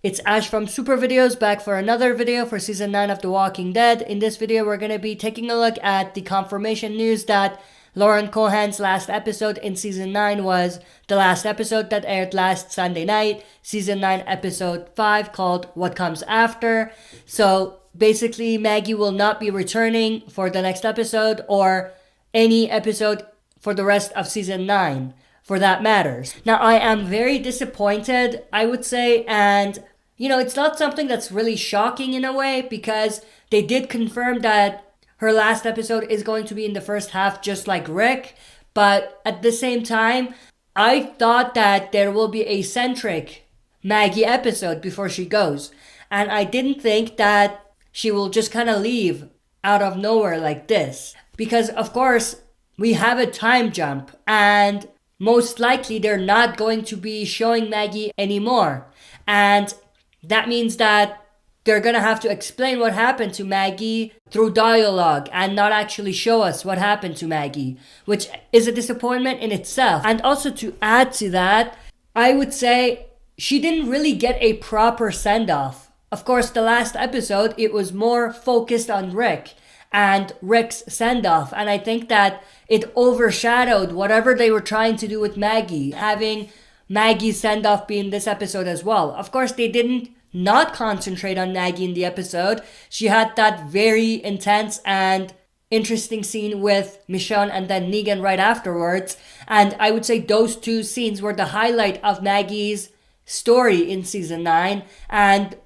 It's Ash from Super Videos back for another video for Season 9 of The Walking Dead. In this video, we're going to be taking a look at the confirmation news that Lauren Cohan's last episode in Season 9 was the last episode that aired last Sunday night. Season 9 Episode 5 called What Comes After. So basically, Maggie will not be returning for the next episode or any episode for the rest of Season 9. For that matters. Now, I am very disappointed, I would say, and, it's not something that's really shocking in a way because they did confirm that her last episode is going to be in the first half just like Rick, but at the same time, I thought that there will be a centric Maggie episode before she goes, and I didn't think that she will just kind of leave out of nowhere like this, because of course, we have a time jump, and most likely, they're not going to be showing Maggie anymore. And that means that they're going to have to explain what happened to Maggie through dialogue and not actually show us what happened to Maggie, which is a disappointment in itself. And also to add to that, I would say she didn't really get a proper send-off. Of course, the last episode, it was more focused on Rick and Rick's send-off, and I think that it overshadowed whatever they were trying to do with Maggie, having Maggie's send-off be in this episode as well. Of course, they didn't not concentrate on Maggie in the episode. She had that very intense and interesting scene with Michonne and then Negan right afterwards, and I would say those two scenes were the highlight of Maggie's story in Season 9, and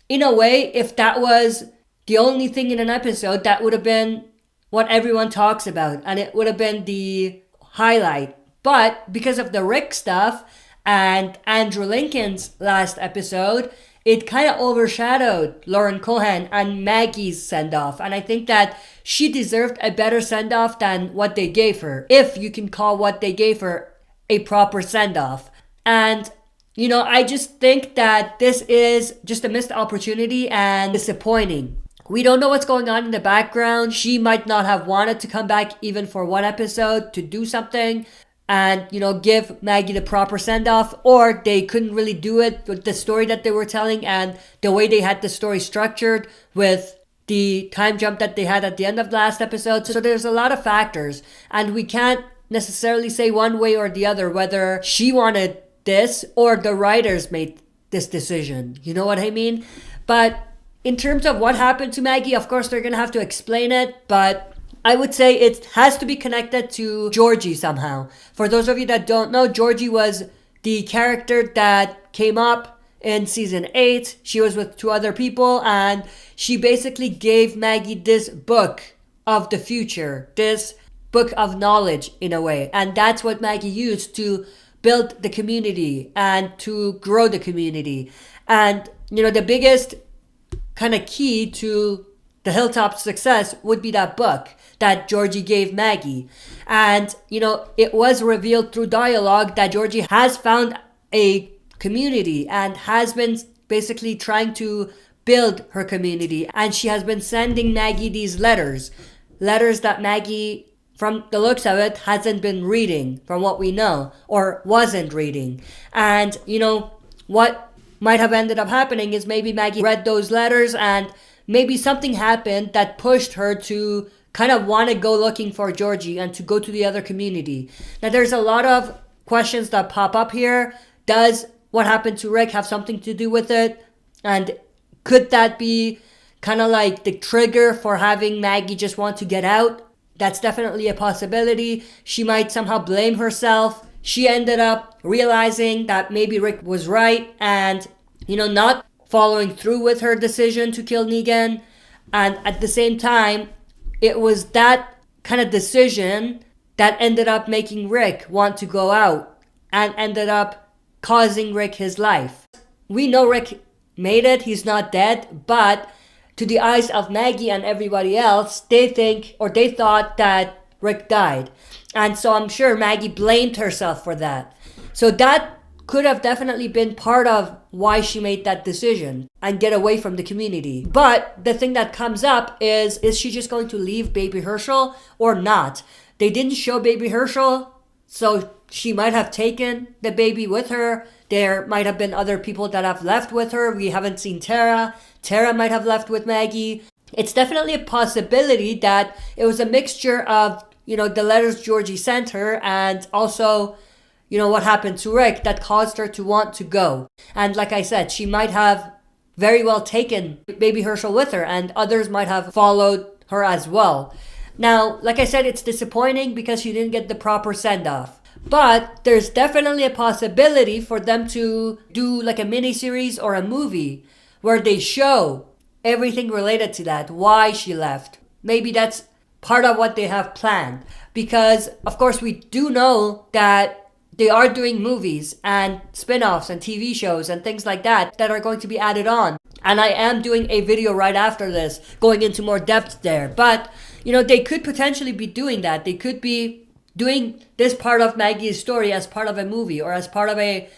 in a way, if that was the only thing in an episode, that would have been what everyone talks about, and it would have been the highlight. But because of the Rick stuff and Andrew Lincoln's last episode, it kind of overshadowed Lauren Cohan and Maggie's send-off, and I think that she deserved a better send-off than what they gave her, if you can call what they gave her a proper send-off. And I just think that this is just a missed opportunity and disappointing. We don't know what's going on in the background. She might not have wanted to come back even for one episode to do something and, give Maggie the proper send-off, or they couldn't really do it with the story that they were telling and the way they had the story structured with the time jump that they had at the end of the last episode. So there's a lot of factors, and we can't necessarily say one way or the other whether she wanted this or the writers made this decision. You know what I mean? But in terms of what happened to Maggie, of course, they're going to have to explain it, but I would say it has to be connected to Georgie somehow. For those of you that don't know, Georgie was the character that came up in Season 8. She was with two other people, and she basically gave Maggie this book of the future, this book of knowledge in a way. And that's what Maggie used to build the community and to grow the community. And, the biggest kind of key to the Hilltop's success would be that book that Georgie gave Maggie. And, it was revealed through dialogue that Georgie has found a community and has been basically trying to build her community. And she has been sending Maggie these letters that Maggie, from the looks of it, hasn't been reading, from what we know, or wasn't reading. And, what might have ended up happening is maybe Maggie read those letters and maybe something happened that pushed her to kind of want to go looking for Georgie and to go to the other community. Now, there's a lot of questions that pop up here. Does what happened to Rick have something to do with it? And could that be kind of like the trigger for having Maggie just want to get out? That's definitely a possibility. She might somehow blame herself. She ended up realizing that maybe Rick was right and, not following through with her decision to kill Negan. And at the same time, it was that kind of decision that ended up making Rick want to go out and ended up causing Rick his life. We know Rick made it. He's not dead. But to the eyes of Maggie and everybody else, they thought that Rick died. And so I'm sure Maggie blamed herself for that. So that could have definitely been part of why she made that decision and get away from the community. But the thing that comes up is she just going to leave Baby Herschel or not? They didn't show Baby Herschel, so she might have taken the baby with her There might have been other people that have left with her. We haven't seen Tara. Tara might have left with Maggie. It's definitely a possibility that it was a mixture of, the letters Georgie sent her and also, what happened to Rick that caused her to want to go. And like I said, she might have very well taken baby Herschel with her, and others might have followed her as well. Now, like I said, it's disappointing because she didn't get the proper send-off. But there's definitely a possibility for them to do like a miniseries or a movie where they show everything related to that, why she left. Maybe that's part of what they have planned. Because, of course, we do know that they are doing movies and spin-offs and TV shows and things like that are going to be added on. And I am doing a video right after this, going into more depth there. But, they could potentially be doing that. They could be doing this part of Maggie's story as part of a movie or as part of a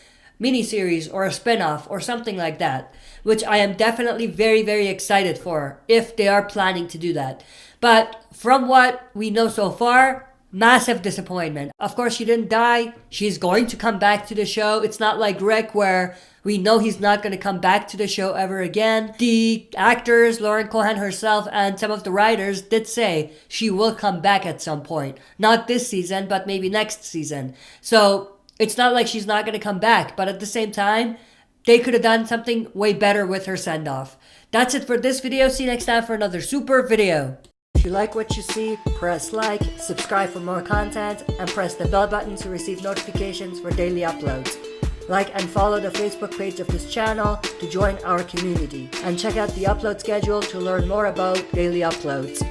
miniseries or a spin-off or something like that, which I am definitely very, very excited for if they are planning to do that. But from what we know so far, massive disappointment. Of course, she didn't die. She's going to come back to the show. It's not like Rick where we know he's not going to come back to the show ever again. The actors, Lauren Cohan herself, and some of the writers did say she will come back at some point. Not this season, but maybe next season. So it's not like she's not going to come back. But at the same time, they could have done something way better with her send-off. That's it for this video. See you next time for another super video. If you like what you see, press like, subscribe for more content, and press the bell button to receive notifications for daily uploads. Like and follow the Facebook page of this channel to join our community. And check out the upload schedule to learn more about daily uploads.